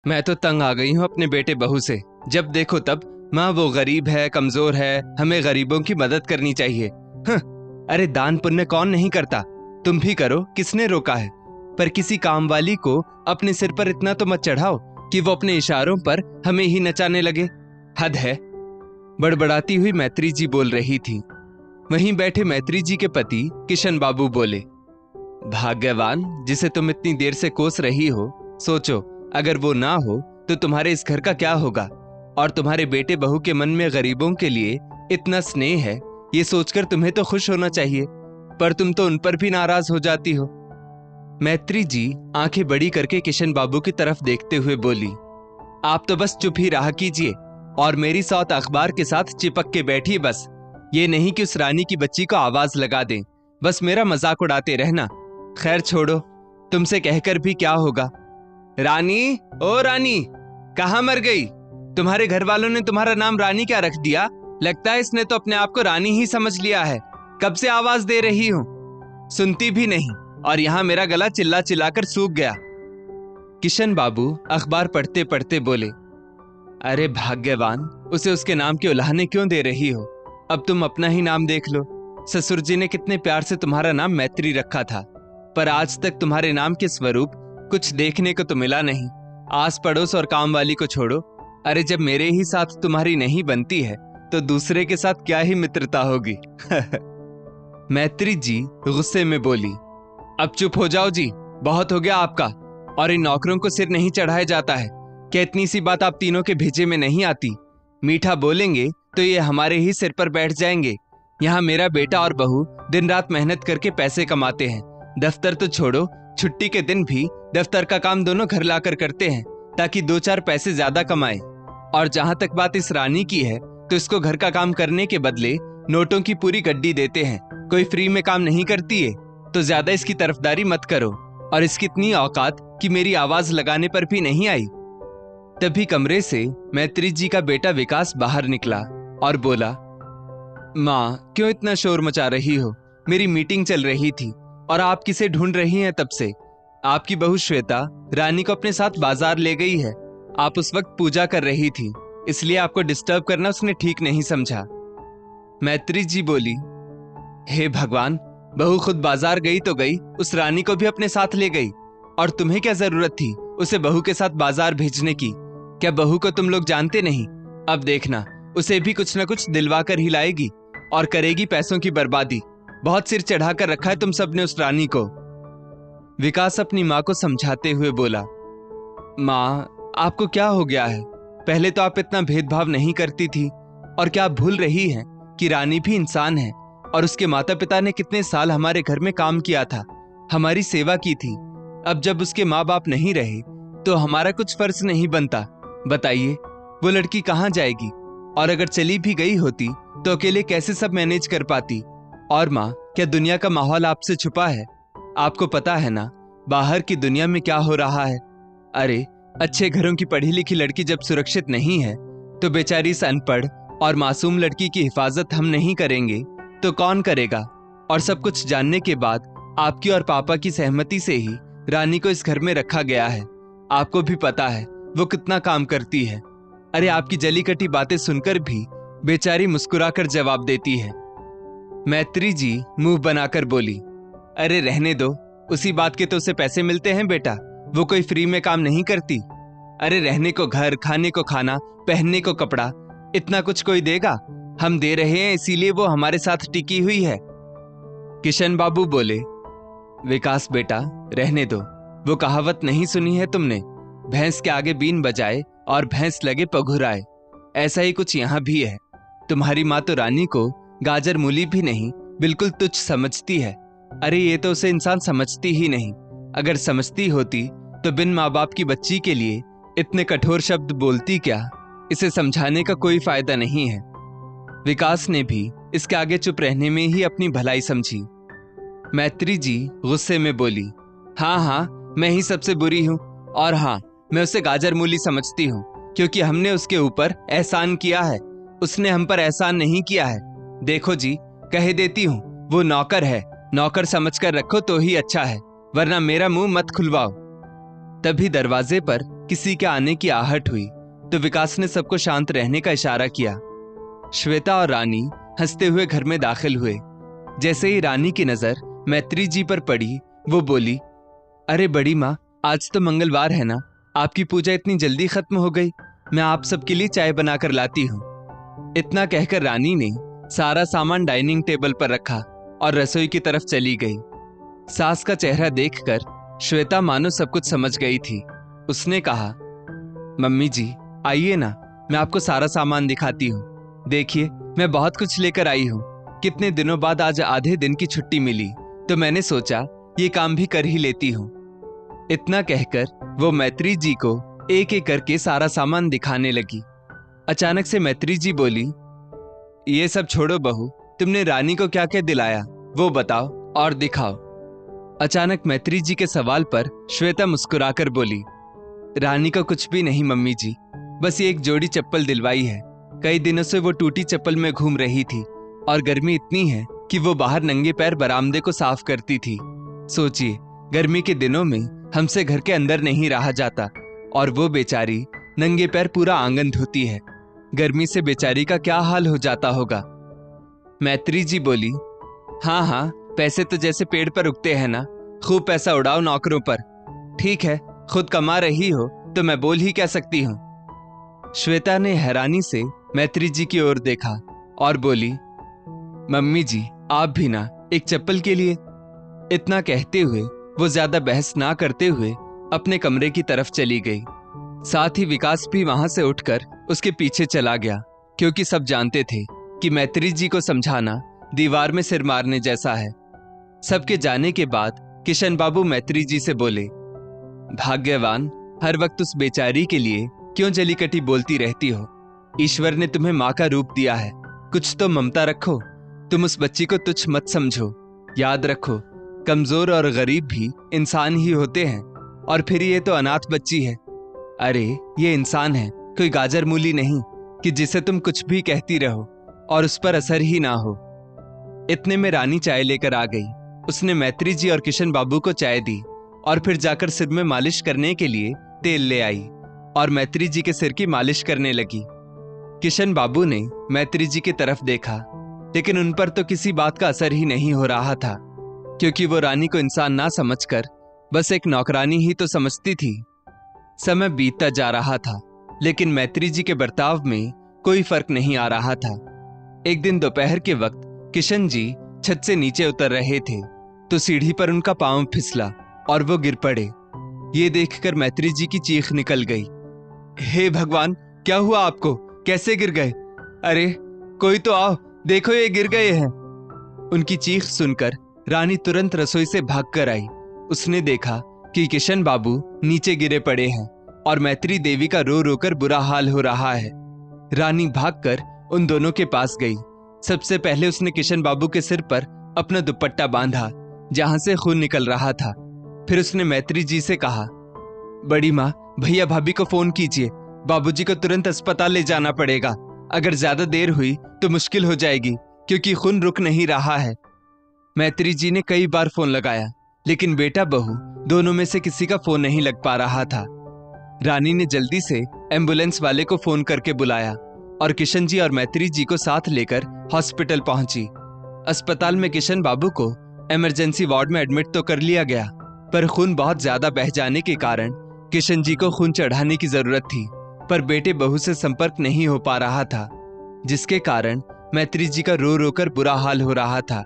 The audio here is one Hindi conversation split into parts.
मैं तो तंग आ गई हूँ अपने बेटे बहू से। जब देखो तब माँ वो गरीब है, कमजोर है, हमें गरीबों की मदद करनी चाहिए। अरे दान पुण्य कौन नहीं करता, तुम भी करो, किसने रोका है। पर किसी काम वाली को अपने सिर पर इतना तो मत चढ़ाओ कि वो अपने इशारों पर हमें ही नचाने लगे। हद है। बड़बड़ाती हुई मैत्री जी बोल रही थी। वहीं बैठे मैत्री जी के पति किशन बाबू बोले, भाग्यवान जिसे तुम इतनी देर से कोस रही हो, सोचो अगर वो ना हो तो तुम्हारे इस घर का क्या होगा। और तुम्हारे बेटे बहू के मन में गरीबों के लिए इतना स्नेह है, ये सोचकर तुम्हें तो खुश होना चाहिए, पर तुम तो उन पर भी नाराज हो जाती हो। मैत्री जी आंखें बड़ी करके किशन बाबू की तरफ देखते हुए बोली, आप तो बस चुप ही रहा कीजिए और मेरी सौत अखबार के साथ चिपक के बैठिए बस। ये नहीं कि उस रानी की बच्ची को आवाज लगा दें, बस मेरा मजाक उड़ाते रहना। खैर छोड़ो, तुमसे कहकर भी क्या होगा। रानी, ओ रानी, कहाँ मर गई? तुम्हारे घर वालों ने तुम्हारा नाम रानी क्या रख दिया? लगता है इसने तो अपने आप को रानी ही समझ लिया है। कब से आवाज दे रही हूं, सुनती भी नहीं, और यहां मेरा गला चिल्ला चिल्लाकर सूख गया। किशन बाबू अखबार पढ़ते पढ़ते बोले, अरे भाग्यवान, उसे उसके नाम के उलाहने क्यों दे रही हो? अब तुम अपना ही नाम देख लो। ससुर जी ने कितने प्यार से तुम्हारा नाम मैत्री रखा था, पर आज तक तुम्हारे नाम के स्वरूप कुछ देखने को तो मिला नहीं। आस पड़ोस और काम वाली को छोड़ो, अरे जब मेरे ही साथ तुम्हारी नहीं बनती है तो दूसरे के साथ क्या ही मित्रता होगी। मैत्री जी गुस्से में बोली, अब चुप हो जाओ जी, बहुत हो गया आपका। और इन नौकरों को सिर नहीं चढ़ाया जाता है क्या? इतनी सी बात आप तीनों के भेजे में नहीं आती? मीठा बोलेंगे तो ये हमारे ही सिर पर बैठ जाएंगे। यहाँ मेरा बेटा और बहू दिन रात मेहनत करके पैसे कमाते हैं। दफ्तर तो छोड़ो, छुट्टी के दिन भी दफ्तर का काम दोनों घर लाकर करते हैं ताकि दो चार पैसे ज्यादा कमाएं। और जहां तक बात इस रानी की है तो इसको घर का काम करने के बदले नोटों की पूरी गड्डी देते हैं। कोई फ्री में काम नहीं करती है तो ज्यादा इसकी तरफदारी मत करो। और इसकी इतनी औकात कि मेरी आवाज लगाने पर भी नहीं आई। तभी कमरे से मैत्री जी का बेटा विकास बाहर निकला और बोला, माँ क्यों इतना शोर मचा रही हो? मेरी मीटिंग चल रही थी और आप किसे ढूंढ रही हैं तब से? आपकी बहू श्वेता रानी को अपने साथ बाजार ले गई है। आप उस वक्त पूजा कर रही थी, इसलिए आपको डिस्टर्ब करना उसने ठीक नहीं समझा। मैत्री जी बोली, हे भगवान, बहू खुद बाजार गई तो गई, उस रानी को भी अपने साथ ले गई। और तुम्हें क्या जरूरत थी उसे बहू के साथ बाजार भेजने की? क्या बहू को तुम लोग जानते नहीं? अब देखना, उसे भी कुछ न कुछ दिलवा कर ही लाएगी और करेगी पैसों की बर्बादी। बहुत सिर चढ़ाकर रखा है तुम सबने उस रानी को। विकास अपनी माँ को समझाते हुए बोला, माँ आपको क्या हो गया है? पहले तो आप इतना भेदभाव नहीं करती थी, और क्या आप भूल रही हैं कि रानी भी इंसान है और उसके माता पिता ने कितने साल हमारे घर में काम किया था, हमारी सेवा की थी। अब जब उसके माँ बाप नहीं रहे तो हमारा कुछ फर्ज नहीं बनता। बताइए वो लड़की कहाँ जाएगी? और अगर चली भी गई होती तो अकेले कैसे सब मैनेज कर पाती? और माँ, क्या दुनिया का माहौल आपसे छुपा है? आपको पता है ना बाहर की दुनिया में क्या हो रहा है। अरे अच्छे घरों की पढ़ी लिखी लड़की जब सुरक्षित नहीं है तो बेचारी इस अनपढ़ और मासूम लड़की की हिफाजत हम नहीं करेंगे तो कौन करेगा? और सब कुछ जानने के बाद आपकी और पापा की सहमति से ही रानी को इस घर में रखा गया है। आपको भी पता है वो कितना काम करती है। अरे आपकी जली कटी बातें सुनकर भी बेचारी मुस्कुराकर जवाब देती है। मैत्री जी मुंह बनाकर बोली, अरे रहने दो, उसी बात के तो उसे पैसे मिलते हैं बेटा, वो कोई फ्री में काम नहीं करती। अरे रहने को घर, खाने को खाना, पहनने को कपड़ा, इतना कुछ कोई देगा? हम दे रहे हैं इसीलिए वो हमारे साथ टिकी हुई है। किशन बाबू बोले, विकास बेटा रहने दो, वो कहावत नहीं सुनी है तुमने, भैंस के आगे बीन बजाए और भैंस लगे पघुराए। ऐसा ही कुछ यहाँ भी है। तुम्हारी माँ तो रानी को गाजर मूली भी नहीं, बिल्कुल तुच्छ समझती है। अरे ये तो उसे इंसान समझती ही नहीं। अगर समझती होती तो बिन माँ बाप की बच्ची के लिए इतने कठोर शब्द बोलती क्या? इसे समझाने का कोई फायदा नहीं है। विकास ने भी इसके आगे चुप रहने में ही अपनी भलाई समझी। मैत्री जी गुस्से में बोली, हाँ हाँ मैं ही सबसे बुरी हूँ, और हाँ मैं उसे गाजर मूली समझती हूँ क्योंकि हमने उसके ऊपर एहसान किया है, उसने हम पर एहसान नहीं किया है। देखो जी, कह देती हूँ वो नौकर है, नौकर समझकर रखो तो ही अच्छा है, वरना मेरा मुंह मत खुलवाओ। तभी दरवाजे पर किसी के आने की आहट हुई तो विकास ने सबको शांत रहने का इशारा किया। श्वेता और रानी हंसते हुए घर में दाखिल हुए। जैसे ही रानी की नजर मैत्री जी पर पड़ी, वो बोली, अरे बड़ी माँ, आज तो मंगलवार है ना, आपकी पूजा इतनी जल्दी खत्म हो गई। मैं आप सबके लिए चाय बनाकर लाती हूँ। इतना कहकर रानी ने सारा सामान डाइनिंग टेबल पर रखा और रसोई की तरफ चली गई। सास का चेहरा देखकर श्वेता मानो सब कुछ समझ गई थी। उसने कहा, मम्मी जी आइए ना, मैं आपको सारा सामान दिखाती हूँ। देखिए, मैं बहुत कुछ लेकर आई हूँ। कितने दिनों बाद आज आधे दिन की छुट्टी मिली तो मैंने सोचा ये काम भी कर ही लेती हूँ। इतना कहकर वो मैत्री जी को एक एक करके सारा सामान दिखाने लगी। अचानक से मैत्री जी बोली, ये सब छोड़ो बहू, तुमने रानी को क्या क्या दिलाया वो बताओ और दिखाओ। अचानक मैत्री जी के सवाल पर श्वेता मुस्कुराकर बोली, रानी को कुछ भी नहीं मम्मी जी, बस ये एक जोड़ी चप्पल दिलवाई है। कई दिनों से वो टूटी चप्पल में घूम रही थी और गर्मी इतनी है कि वो बाहर नंगे पैर बरामदे को साफ करती थी। सोचिए, गर्मी के दिनों में हमसे घर के अंदर नहीं रहा जाता और वो बेचारी नंगे पैर पूरा आंगन धोती है। गर्मी से बेचारी का क्या हाल हो जाता होगा। मैत्री जी बोली, हाँ हाँ, पैसे तो जैसे पेड़ पर उगते हैं ना, खूब पैसा उड़ाओ नौकरों पर। ठीक है, खुद कमा रही हो तो मैं बोल ही क्या सकती हूँ। श्वेता ने हैरानी से मैत्री जी की ओर देखा और बोली, मम्मी जी आप भी ना, एक चप्पल के लिए। इतना कहते हुए वो ज्यादा बहस ना करते हुए अपने कमरे की तरफ चली गई। साथ ही विकास भी वहां से उठकर उसके पीछे चला गया, क्योंकि सब जानते थे कि मैत्री जी को समझाना दीवार में सिर मारने जैसा है। सबके जाने के बाद किशन बाबू मैत्री जी से बोले, भाग्यवान, हर वक्त उस बेचारी के लिए क्यों जली कटी बोलती रहती हो। ईश्वर ने तुम्हें माँ का रूप दिया है, कुछ तो ममता रखो। तुम उस बच्ची को तुच्छ मत समझो। याद रखो, कमजोर और गरीब भी इंसान ही होते हैं, और फिर ये तो अनाथ बच्ची है। अरे ये इंसान है, कोई गाजर मूली नहीं कि जिसे तुम कुछ भी कहती रहो और उस पर असर ही ना हो। इतने में रानी चाय लेकर आ गई। उसने मैत्री जी और किशन बाबू को चाय दी और फिर जाकर सिर में मालिश करने के लिए तेल ले आई और मैत्री जी के सिर की मालिश करने लगी। किशन बाबू ने मैत्री जी की तरफ देखा, लेकिन उन पर तो किसी बात का असर ही नहीं हो रहा था, क्योंकि वो रानी को इंसान ना समझकर बस एक नौकरानी ही तो समझती थी। समय बीतता जा रहा था, लेकिन मैत्री जी के बर्ताव में कोई फर्क नहीं आ रहा था। एक दिन दोपहर के वक्त किशन जी छत से नीचे उतर रहे थे तो सीढ़ी पर उनका पांव फिसला और वो गिर पड़े। ये देखकर मैत्री जी की चीख निकल गई, हे भगवान, क्या हुआ आपको, कैसे गिर गए? अरे कोई तो आओ, देखो ये गिर गए हैं। उनकी चीख सुनकर रानी तुरंत रसोई से भागकर आई। उसने देखा कि किशन बाबू नीचे गिरे पड़े हैं और मैत्री देवी का रो रोकर बुरा हाल हो रहा है। रानी भागकर उन दोनों के पास गई। सबसे पहले उसने किशन बाबू के सिर पर अपना दुपट्टा बांधा, जहां से खून निकल रहा था। फिर उसने मैत्री जी से कहा, बड़ी माँ, भैया भाभी को फोन कीजिए, बाबूजी को तुरंत अस्पताल ले जाना पड़ेगा। अगर ज्यादा देर हुई तो मुश्किल हो जाएगी, क्योंकि खून रुक नहीं रहा है। मैत्री जी ने कई बार फोन लगाया, लेकिन बेटा बहू दोनों में से किसी का फोन नहीं लग पा रहा था। रानी ने जल्दी से एम्बुलेंस वाले को फोन करके बुलाया और किशन जी और मैत्री जी को साथ लेकर हॉस्पिटल पहुंची। अस्पताल में किशन बाबू को इमरजेंसी वार्ड में एडमिट तो कर लिया गया, पर खून बहुत ज्यादा बह जाने के कारण किशन जी को खून चढ़ाने की जरूरत थी, पर बेटे बहू से संपर्क नहीं हो पा रहा था, जिसके कारण मैत्री जी का रो रोकर बुरा हाल हो रहा था।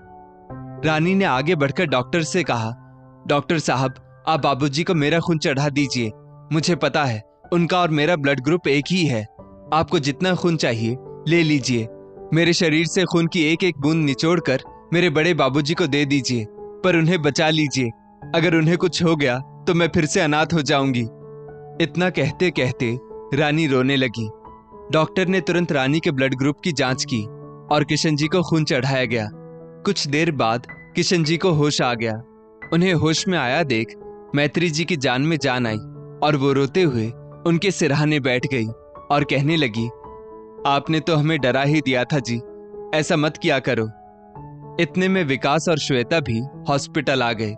रानी ने आगे बढ़कर डॉक्टर से कहा, डॉक्टर साहब, आप बाबूजी को मेरा खून चढ़ा दीजिए। मुझे पता है उनका और मेरा ब्लड ग्रुप एक ही है। आपको जितना खून चाहिए ले लीजिए। मेरे शरीर से खून की एक एक बूंद निचोड़कर मेरे बड़े बाबूजी को दे दीजिए, पर उन्हें बचा लीजिए। अगर उन्हें कुछ हो गया तो मैं फिर से अनाथ हो जाऊंगी। इतना कहते कहते रानी रोने लगी। डॉक्टर ने तुरंत रानी के ब्लड ग्रुप की जांच की और किशन जी को खून चढ़ाया गया। कुछ देर बाद किशन जी को होश आ गया। उन्हें होश में आया देख मैत्री जी की जान में जान आई और वो रोते हुए उनके सिरहाने बैठ गई और कहने लगी, आपने तो हमें डरा ही दिया था जी, ऐसा मत किया करो। इतने में विकास और श्वेता भी हॉस्पिटल आ गए।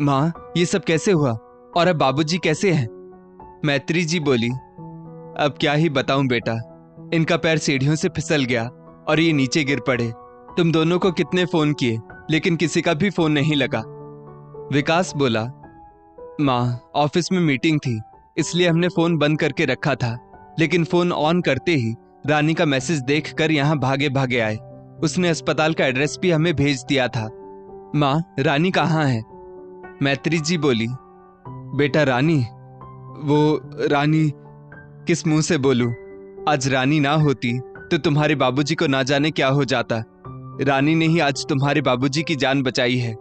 माँ, ये सब कैसे हुआ और अब बाबूजी कैसे हैं? मैत्री जी बोली, अब क्या ही बताऊं बेटा, इनका पैर सीढ़ियों से फिसल गया और ये नीचे गिर पड़े। तुम दोनों को कितने फोन किए लेकिन किसी का भी फोन नहीं लगा। विकास बोला, माँ ऑफिस में मीटिंग थी इसलिए हमने फोन बंद करके रखा था, लेकिन फोन ऑन करते ही रानी का मैसेज देखकर यहाँ भागे भागे आए। उसने अस्पताल का एड्रेस भी हमें भेज दिया था। माँ रानी कहाँ है? मैत्री जी बोली, बेटा रानी, वो रानी किस मुंह से बोलूं? आज रानी ना होती तो तुम्हारे बाबूजी को ना जाने क्या हो जाता। रानी ने ही आज तुम्हारे बाबूजी की जान बचाई है।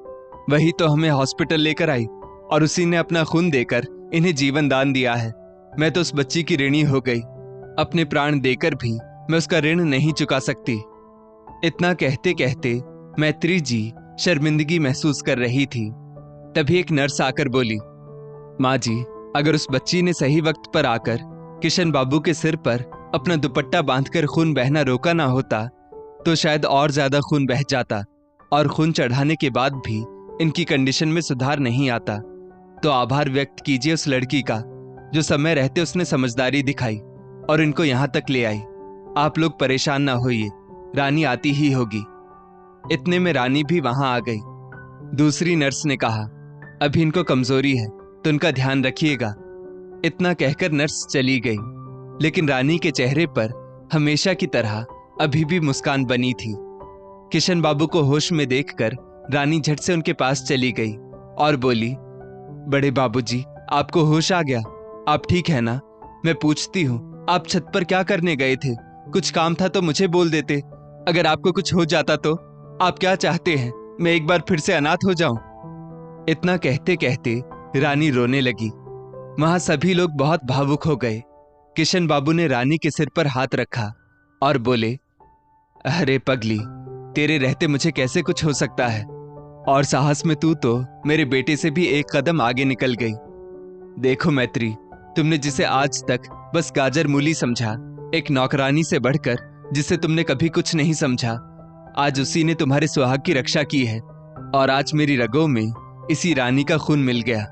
वही तो हमें हॉस्पिटल लेकर आई और उसी ने अपना खून देकर इन्हें जीवन दान दिया है। मैं तो उस बच्ची की ऋणी हो गई। अपने प्राण देकर भी मैं उसका ऋण नहीं चुका सकती। इतना कहते कहते मैत्री जी शर्मिंदगी महसूस कर रही थी। तभी एक नर्स आकर बोली, माँ जी, अगर उस बच्ची ने सही वक्त पर आकर किशन बाबू के सिर पर अपना दुपट्टा बांधकर खून बहना रोका ना होता तो शायद और ज्यादा खून बह जाता और खून चढ़ाने के बाद भी इनकी कंडीशन में सुधार नहीं आता। तो आभार व्यक्त कीजिए उस लड़की का जो समय रहते उसने समझदारी दिखाई और इनको यहां तक ले आई। आप लोग परेशान ना होइए, रानी आती ही होगी। इतने में रानी भी वहां आ गई। दूसरी नर्स ने कहा, अभी इनको कमजोरी है तो उनका ध्यान रखिएगा। इतना कहकर नर्स चली गई, लेकिन रानी के चेहरे पर हमेशा की तरह अभी भी मुस्कान बनी थी। किशन बाबू को होश में देखकर रानी झट से उनके पास चली गई और बोली, बड़े बाबूजी, आपको होश आ गया? आप ठीक है ना? मैं पूछती हूँ, आप छत पर क्या करने गए थे? कुछ काम था तो मुझे बोल देते। अगर आपको कुछ हो जाता तो? आप क्या चाहते हैं, मैं एक बार फिर से अनाथ हो जाऊं? इतना कहते कहते रानी रोने लगी। वहां सभी लोग बहुत भावुक हो गए। किशन बाबू ने रानी के सिर पर हाथ रखा और बोले, अरे पगली, तेरे रहते मुझे कैसे कुछ हो सकता है? और साहस में तू तो मेरे बेटे से भी एक कदम आगे निकल गई। देखो मैत्री, तुमने जिसे आज तक बस गाजर मूली समझा, एक नौकरानी से बढ़कर जिसे तुमने कभी कुछ नहीं समझा, आज उसी ने तुम्हारे सुहाग की रक्षा की है। और आज मेरी रगों में इसी रानी का खून मिल गया।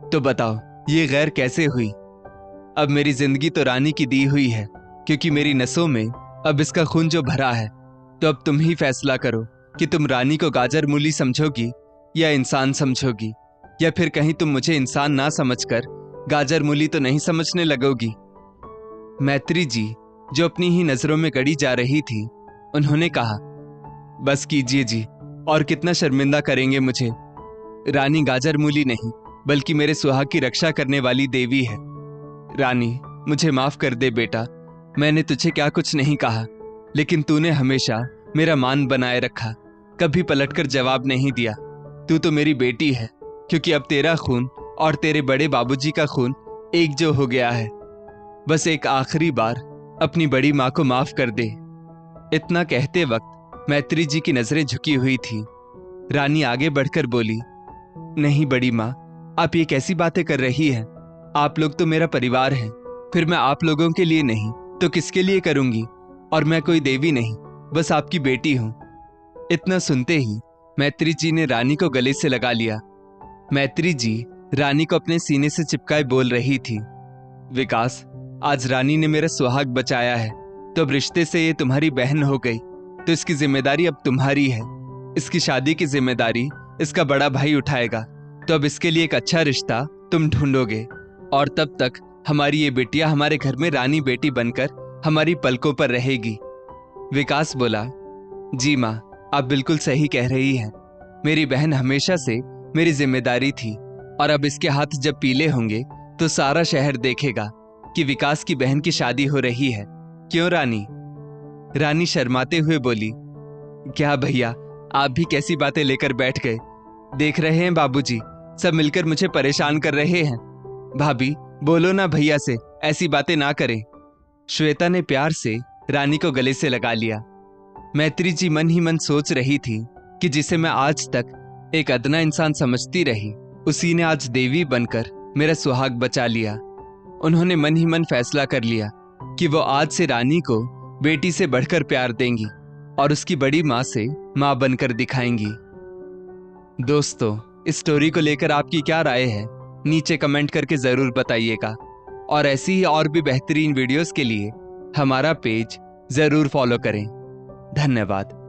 तो बताओ ये गैर कैसे हुई? अब मेरी जिंदगी तो रानी की दी हुई है, क्योंकि मेरी नसों में अब इसका खून जो भरा है। तो अब तुम ही फैसला करो कि तुम रानी को गाजर मूली समझोगी या इंसान समझोगी, या फिर कहीं तुम मुझे इंसान ना समझकर गाजर मूली तो नहीं समझने लगोगी। मैत्री जी, जो अपनी ही नजरों में गड़ी जा रही थी, उन्होंने कहा, बस कीजिए जी, और कितना शर्मिंदा करेंगे मुझे। रानी गाजर मूली नहीं बल्कि मेरे सुहाग की रक्षा करने वाली देवी है। रानी, मुझे माफ कर दे बेटा, मैंने तुझे क्या कुछ नहीं कहा, लेकिन तूने हमेशा मेरा मान बनाए रखा, कभी पलटकर जवाब नहीं दिया। तू तो मेरी बेटी है, क्योंकि अब तेरा खून और तेरे बड़े बाबूजी का खून एक जो हो गया है। बस एक आखिरी बार अपनी बड़ी माँ को माफ कर दे। इतना कहते वक्त मैत्री जी की नजरें झुकी हुई थी। रानी आगे बढ़कर बोली, नहीं बड़ी माँ, आप ये कैसी बातें कर रही हैं? आप लोग तो मेरा परिवार हैं, फिर मैं आप लोगों के लिए नहीं तो किसके लिए करूंगी? और मैं कोई देवी नहीं, बस आपकी बेटी हूं। इतना सुनते ही मैत्री जी ने रानी को गले से लगा लिया। मैत्री जी रानी को अपने सीने से चिपकाए बोल रही थी, विकास, आज रानी ने मेरा सुहाग बचाया है, तो अब रिश्ते से ये तुम्हारी बहन हो गई, तो इसकी जिम्मेदारी अब तुम्हारी है। इसकी शादी की जिम्मेदारी इसका बड़ा भाई उठाएगा। तो अब इसके लिए एक अच्छा रिश्ता तुम ढूंढोगे, और तब तक हमारी ये बेटियां हमारे घर में रानी बेटी बनकर हमारी पलकों पर रहेगी। विकास बोला, जी माँ, आप बिल्कुल सही कह रही हैं। मेरी बहन हमेशा से मेरी जिम्मेदारी थी, और अब इसके हाथ जब पीले होंगे तो सारा शहर देखेगा कि विकास की बहन की शादी हो रही है। क्यों रानी? रानी शर्माते हुए बोली, क्या भैया, आप भी कैसी बातें लेकर बैठ गए? देख रहे हैं बाबूजी, सब मिलकर मुझे परेशान कर रहे हैं। भाभी, बोलो ना भैया से, ऐसी बातें ना करें। श्वेता ने प्यार से रानी को गले से लगा लिया। मैत्री जी मन ही मन सोच रही थी कि जिसे मैं आज तक एक अदना इंसान समझती रही, उसी ने आज देवी बनकर मेरा सुहाग बचा लिया। उन्होंने मन ही मन फैसला कर लिया कि वो आज से रानी को बेटी से बढ़कर प्यार देंगी और उसकी बड़ी माँ से माँ बनकर दिखाएंगी। दोस्तों, इस स्टोरी को लेकर आपकी क्या राय है? नीचे कमेंट करके जरूर बताइएगा। और ऐसी ही और भी बेहतरीन वीडियोस के लिए हमारा पेज जरूर फॉलो करें। धन्यवाद।